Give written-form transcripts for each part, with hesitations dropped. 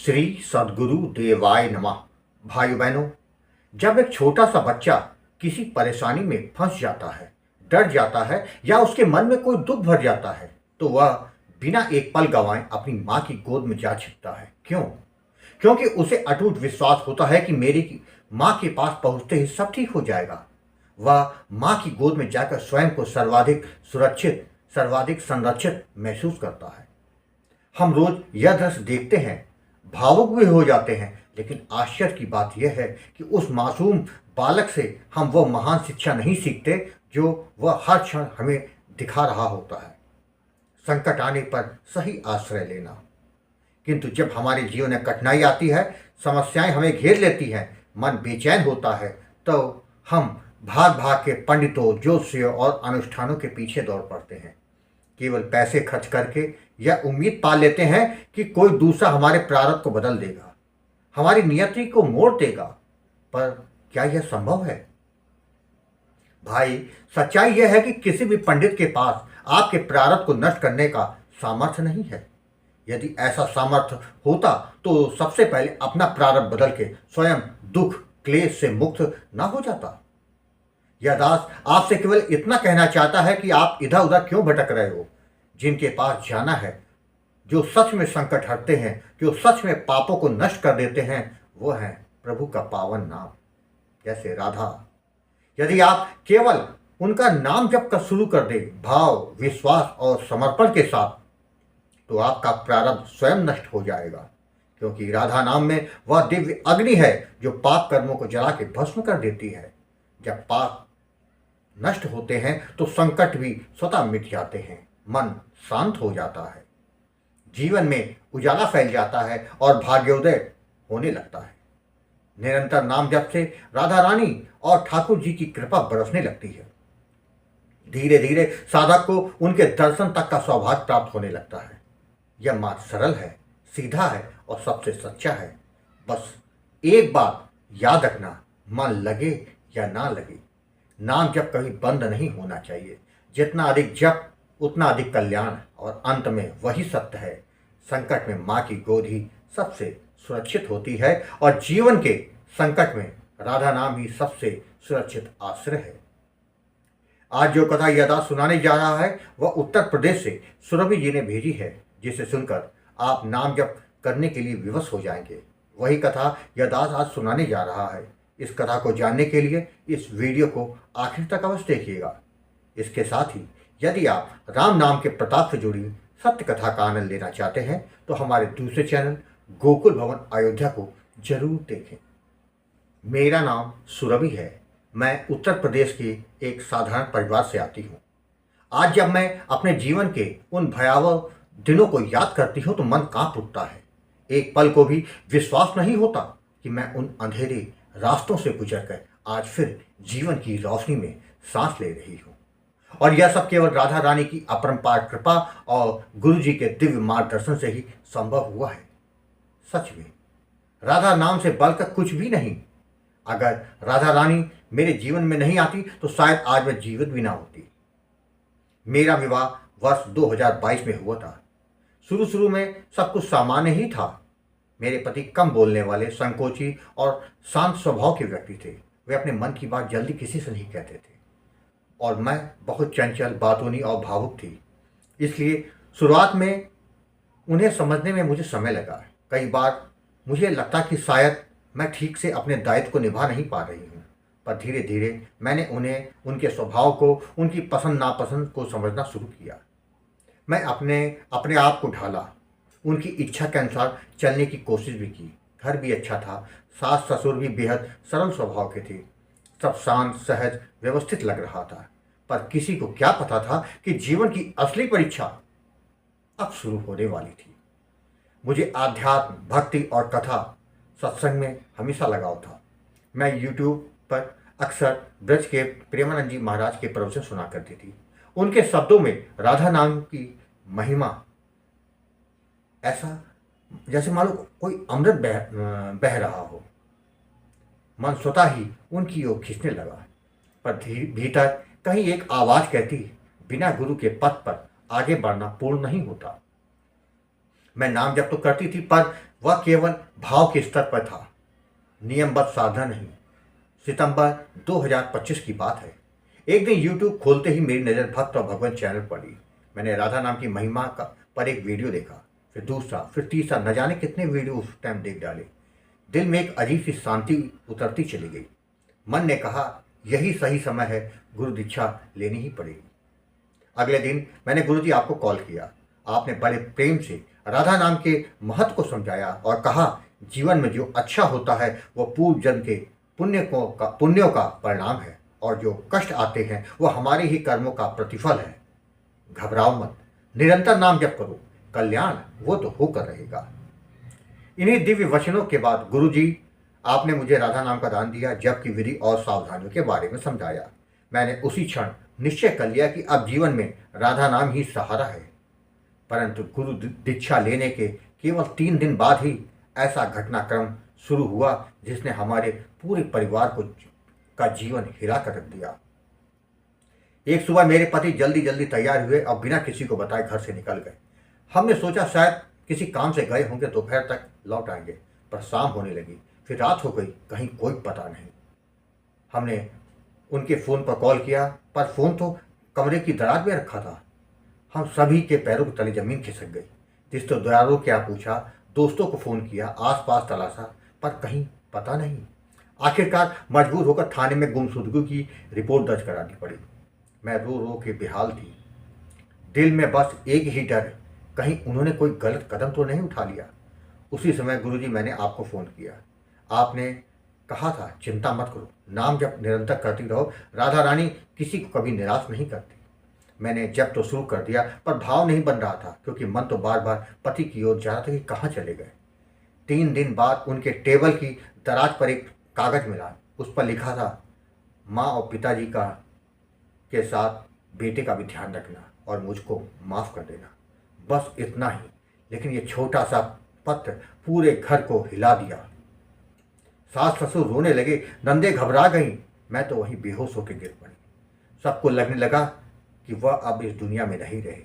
श्री सद्गुरु देवाय नमः। भाइयों बहनों, जब एक छोटा सा बच्चा किसी परेशानी में फंस जाता है, डर जाता है या उसके मन में कोई दुख भर जाता है, तो वह बिना एक पल गंवाए अपनी माँ की गोद में जा छिपता है। क्यों? क्योंकि उसे अटूट विश्वास होता है कि मेरी माँ के पास पहुंचते ही सब ठीक हो जाएगा। वह माँ की गोद में जाकर स्वयं को सर्वाधिक सुरक्षित, सर्वाधिक संरक्षित महसूस करता है। हम रोज यह दृश्य देखते हैं, भावुक भी हो जाते हैं, लेकिन आश्चर्य की बात यह है कि उस मासूम बालक से हम वह महान शिक्षा नहीं सीखते जो वह हर क्षण हमें दिखा रहा होता है। संकट आने पर सही आश्रय लेना। किंतु जब हमारे जीवन में कठिनाई आती है, समस्याएं हमें घेर लेती हैं, मन बेचैन होता है, तो हम भाग भाग के पंडितों, ज्योतिषियों और अनुष्ठानों के पीछे दौड़ पड़ते हैं। केवल पैसे खर्च करके यह उम्मीद पाल लेते हैं कि कोई दूसरा हमारे प्रारब्ध को बदल देगा, हमारी नियति को मोड़ देगा। पर क्या यह संभव है? भाई, सच्चाई यह है कि किसी भी पंडित के पास आपके प्रारब्ध को नष्ट करने का सामर्थ्य नहीं है। यदि ऐसा सामर्थ्य होता तो सबसे पहले अपना प्रारब्ध बदल के स्वयं दुख क्लेश से मुक्त ना हो जाता। यह दास आपसे केवल इतना कहना चाहता है कि आप इधर उधर क्यों भटक रहे हो। जिनके पास जाना है, जो सच में संकट हरते हैं, जो सच में पापों को नष्ट कर देते हैं, वो है प्रभु का पावन नाम, जैसे राधा। यदि आप केवल उनका नाम जप कर शुरू कर दे, भाव, विश्वास और समर्पण के साथ, तो आपका प्रारब्ध स्वयं नष्ट हो जाएगा। क्योंकि राधा नाम में वह दिव्य अग्नि है जो पाप कर्मों को जला के भस्म कर देती है। जब पाप नष्ट होते हैं तो संकट भी स्वतः मिट जाते हैं, मन शांत हो जाता है, जीवन में उजाला फैल जाता है और भाग्योदय होने लगता है। निरंतर नाम जप से राधा रानी और ठाकुर जी की कृपा बरसने लगती है। धीरे धीरे साधक को उनके दर्शन तक का सौभाग्य प्राप्त होने लगता है। यह मार्ग सरल है, सीधा है और सबसे सच्चा है। बस एक बात याद रखना, मन लगे या ना लगे, नाम जप कभी बंद नहीं होना चाहिए। जितना अधिक जप उतना अधिक कल्याण, और अंत में वही सत्य है, संकट में माँ की गोद ही सबसे सुरक्षित होती है और जीवन के संकट में राधा नाम ही सबसे सुरक्षित आश्रय है। आज जो कथा यदा सुनाने जा रहा है वह उत्तर प्रदेश से सुरभि जी ने भेजी है, जिसे सुनकर आप नाम जप करने के लिए विवश हो जाएंगे। वही कथा यदास आज सुनाने जा रहा है। इस कथा को जानने के लिए इस वीडियो को आखिर तक अवश्य देखिएगा। इसके साथ ही यदि आप राम नाम के प्रताप से जुड़ी सत्य कथा का आनंद लेना चाहते हैं तो हमारे दूसरे चैनल गोकुल भवन अयोध्या को जरूर देखें। मेरा नाम सुरभि है। मैं उत्तर प्रदेश के एक साधारण परिवार से आती हूँ। आज जब मैं अपने जीवन के उन भयावह दिनों को याद करती हूँ तो मन कांप उठता है। एक पल को भी विश्वास नहीं होता कि मैं उन अंधेरे रास्तों से गुजरकर आज फिर जीवन की रोशनी में सांस ले रही हूँ। और यह सब केवल राधा रानी की अपरंपार कृपा और गुरु जी के दिव्य मार्गदर्शन से ही संभव हुआ है। सच में राधा नाम से बढ़कर कुछ भी नहीं। अगर राधा रानी मेरे जीवन में नहीं आती तो शायद आज मैं जीवित भी ना होती। मेरा विवाह वर्ष 2022 में हुआ था। शुरू में सब कुछ सामान्य ही था। मेरे पति कम बोलने वाले, संकोची और शांत स्वभाव के व्यक्ति थे। वे अपने मन की बात जल्दी किसी से नहीं कहते थे और मैं बहुत चंचल, बातूनी और भावुक थी। इसलिए शुरुआत में उन्हें समझने में मुझे समय लगा। कई बार मुझे लगता कि शायद मैं ठीक से अपने दायित्व को निभा नहीं पा रही हूँ। पर धीरे धीरे मैंने उन्हें, उनके स्वभाव को, उनकी पसंद नापसंद को समझना शुरू किया। मैं अपने आप को ढाला, उनकी इच्छा के अनुसार चलने की कोशिश भी की। घर भी अच्छा था, सास ससुर भी बेहद सरल स्वभाव के थे। सब शांत, सहज, व्यवस्थित लग रहा था। पर किसी को क्या पता था कि जीवन की असली परीक्षा अब शुरू होने वाली थी। मुझे आध्यात्म, भक्ति और कथा, सत्संग में हमेशा लगाव था। मैं यूट्यूब पर अक्सर ब्रज के प्रेमानंद जी महाराज के प्रवचन सुना करती थी। उनके शब्दों में राधा नाम की महिमा ऐसा जैसे मानो कोई अमृत बह रहा हो। मन स्वतः ही उनकी ओर खींचने लगा। पर भीतर कहीं एक आवाज कहती, बिना गुरु के पथ पर आगे बढ़ना पूर्ण नहीं होता। मैं नाम जप तो करती थी, पर वह केवल भाव के स्तर पर था, नियमबद्ध साधना नहीं। सितंबर 2025 की बात है। एक दिन यूट्यूब खोलते ही मेरी नज़र भक्त और भगवान चैनल पड़ी। मैंने राधा नाम की महिमा का पर एक वीडियो देखा, फिर दूसरा, फिर तीसरा, न जाने कितने वीडियो उस टाइम देख डाले। दिल में एक अजीब सी शांति उतरती चली गई। मन ने कहा, यही सही समय है, गुरु दीक्षा लेनी ही पड़ेगी। अगले दिन मैंने गुरुजी आपको कॉल किया। आपने बड़े प्रेम से राधा नाम के महत्व को समझाया और कहा, जीवन में जो अच्छा होता है वह पूर्व जन्म के पुण्यों का परिणाम है, और जो कष्ट आते हैं वह हमारे ही कर्मों का प्रतिफल है। घबराओ मत, निरंतर नाम जप करो, कल्याण वो तो होकर रहेगा। इन्हीं दिव्य वचनों के बाद गुरुजी आपने मुझे राधा नाम का दान दिया, जप की विधि और सावधानियों के बारे में समझाया। मैंने उसी क्षण निश्चय कर लिया कि अब जीवन में राधा नाम ही सहारा है। परंतु गुरु दीक्षा लेने के केवल 3 दिन बाद ही ऐसा घटनाक्रम शुरू हुआ जिसने हमारे पूरे परिवार का जीवन हिला कर रख दिया। एक सुबह मेरे पति जल्दी जल्दी तैयार हुए और बिना किसी को बताए घर से निकल गए। हमने सोचा शायद किसी काम से गए होंगे, दोपहर तक लौट आएंगे, पर शाम होने लगी, फिर रात हो गई, कहीं कोई पता नहीं। हमने उनके फ़ोन पर कॉल किया, पर फ़ोन तो कमरे की दराज में रखा था। हम सभी के पैरों के तले ज़मीन खिसक गई। रिश्तेदारों क्या पूछा, दोस्तों को फ़ोन किया, आसपास तलाशा, पर कहीं पता नहीं। आखिरकार मजबूर होकर थाने में गुमशुदगी की रिपोर्ट दर्ज करानी पड़ी। मैं रो रो के बेहाल थी। दिल में बस एक ही डर, कहीं उन्होंने कोई गलत कदम तो नहीं उठा लिया। उसी समय गुरुजी मैंने आपको फ़ोन किया। आपने कहा था, चिंता मत करो, नाम जब निरंतर करती रहो, राधा रानी किसी को कभी निराश नहीं करती। मैंने जब तो शुरू कर दिया, पर भाव नहीं बन रहा था, क्योंकि मन तो बार बार पति की ओर जा रहा था कि कहाँ चले गए। 3 दिन बाद उनके टेबल की दराज पर एक कागज मिला। उस पर लिखा था, माँ और पिताजी के साथ बेटे का भी ध्यान रखना और मुझको माफ़ कर देना। बस इतना ही, लेकिन ये छोटा सा पत्र पूरे घर को हिला दिया। सास ससुर रोने लगे, नंदे घबरा गईं, मैं तो वहीं बेहोश होकर गिर पड़ी। सबको लगने लगा कि वह अब इस दुनिया में नहीं रहे।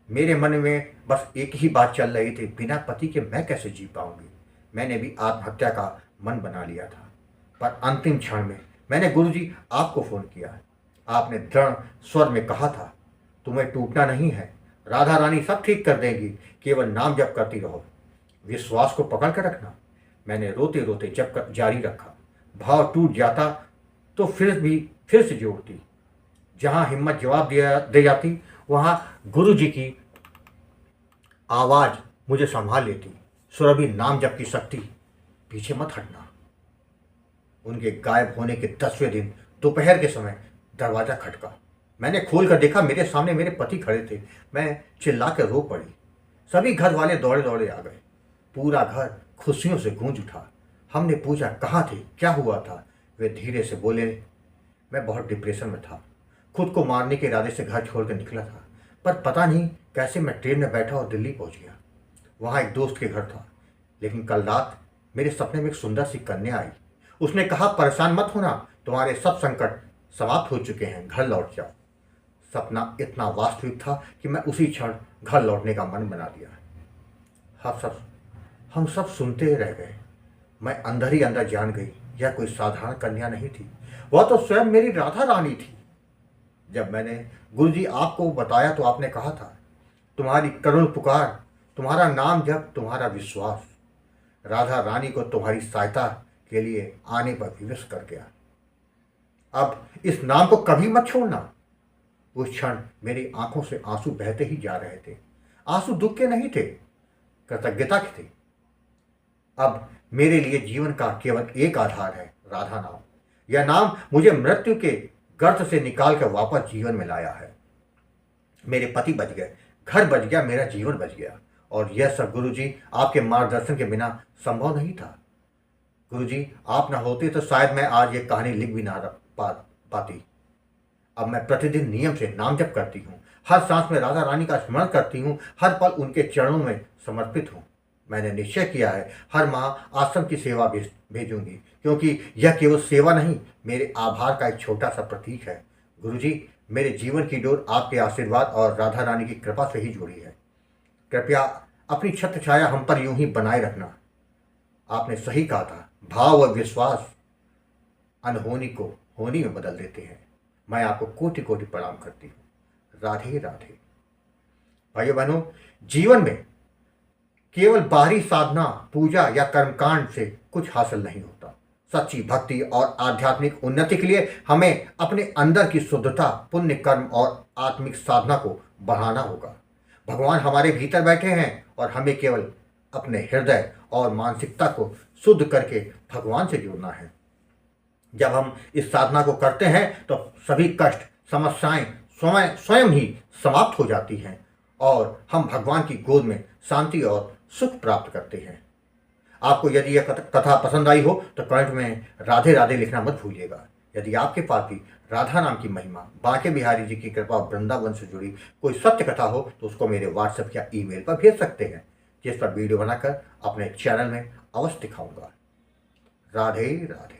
मेरे मन में बस एक ही बात चल रही थी, बिना पति के मैं कैसे जी पाऊंगी। मैंने भी आत्महत्या का मन बना लिया था, पर अंतिम क्षण में मैंने गुरुजी आपको फ़ोन किया। आपने दृढ़ स्वर में कहा था, तुम्हें टूटना नहीं है, राधा रानी सब ठीक कर देंगी, केवल नाम जप करती रहो, विश्वास को पकड़ कर रखना। मैंने रोते रोते जप जारी रखा। भाव टूट जाता तो फिर से जोड़ती। जहाँ हिम्मत जवाब दे जाती, वहाँ गुरु जी की आवाज़ मुझे संभाल लेती, सुरभि नाम जप की शक्ति, पीछे मत हटना। उनके गायब होने के 10वें दिन दोपहर के समय दरवाज़ा खटका। मैंने खोल कर देखा, मेरे सामने मेरे पति खड़े थे। मैं चिल्ला कर रो पड़ी। सभी घर वाले दौड़े दौड़े आ गए। पूरा घर खुशियों से गूंज उठा। हमने पूछा, कहाँ थे, क्या हुआ था? वे धीरे से बोले, मैं बहुत डिप्रेशन में था, खुद को मारने के इरादे से घर छोड़कर निकला था, पर पता नहीं कैसे मैं ट्रेन में बैठा और दिल्ली पहुंच गया। वहाँ एक दोस्त के घर था, लेकिन कल रात मेरे सपने में एक सुंदर सी कन्या आई। उसने कहा, परेशान मत होना, तुम्हारे सब संकट समाप्त हो चुके हैं, घर लौट जाओ। सपना इतना वास्तविक था कि मैं उसी क्षण घर लौटने का मन बना लिया। हम सब सुनते रह गए। मैं अंदर ही अंदर जान गई, यह कोई साधारण कन्या नहीं थी, वह तो स्वयं मेरी राधा रानी थी। जब मैंने गुरुजी आपको बताया तो आपने कहा था, तुम्हारी करुण पुकार, तुम्हारा नाम जप, तुम्हारा विश्वास राधा रानी को तुम्हारी सहायता के लिए आने पर विवश कर गया। अब इस नाम को कभी मत छोड़ना। उस क्षण मेरी आंखों से आंसू बहते ही जा रहे थे। आंसू दुख के नहीं थे, कृतज्ञता के थे। अब मेरे लिए जीवन का केवल एक आधार है, राधा नाम। यह नाम मुझे मृत्यु के गर्त से निकाल कर वापस जीवन में लाया है। मेरे पति बच गए, घर बच गया, मेरा जीवन बच गया, और यह सब गुरुजी आपके मार्गदर्शन के बिना संभव नहीं था। गुरुजी आप ना होते तो शायद मैं आज ये कहानी लिख भी ना पाती। अब मैं प्रतिदिन नियम से नाम जप करती हूँ, हर सांस में राधा रानी का स्मरण करती हूँ, हर पल उनके चरणों में समर्पित हूँ। मैंने निश्चय किया है, हर माह आश्रम की सेवा भेजूंगी, क्योंकि यह केवल सेवा नहीं, मेरे आभार का एक छोटा सा प्रतीक है। गुरुजी, मेरे जीवन की डोर आपके आशीर्वाद और राधा रानी की कृपा से ही जुड़ी है। कृपया अपनी छत्र छाया हम पर यूं ही बनाए रखना। आपने सही कहा था, भाव और विश्वास अनहोनी को होनी में बदल देते हैं। मैं आपको कोटि कोटि प्रणाम करती हूँ। राधे राधे। भाइयों बहनों, जीवन में केवल बाहरी साधना, पूजा या कर्मकांड से कुछ हासिल नहीं होता। सच्ची भक्ति और आध्यात्मिक उन्नति के लिए हमें अपने अंदर की शुद्धता, पुण्य कर्म और आत्मिक साधना को बढ़ाना होगा। भगवान हमारे भीतर बैठे हैं और हमें केवल अपने हृदय और मानसिकता को शुद्ध करके भगवान से जुड़ना है। जब हम इस साधना को करते हैं तो सभी कष्ट, समस्याएं स्वयं ही समाप्त हो जाती हैं और हम भगवान की गोद में शांति और सुख प्राप्त करते हैं। आपको यदि यह कथा पसंद आई हो तो कमेंट में राधे राधे लिखना मत भूलिएगा। यदि आपके पास भी राधा नाम की महिमा, बांके बिहारी जी की कृपा और वृंदावन से जुड़ी कोई सत्य कथा हो तो उसको मेरे व्हाट्सएप या ईमेल पर भेज सकते हैं, जिस पर वीडियो बनाकर अपने चैनल में अवश्य दिखाऊंगा। राधे राधे।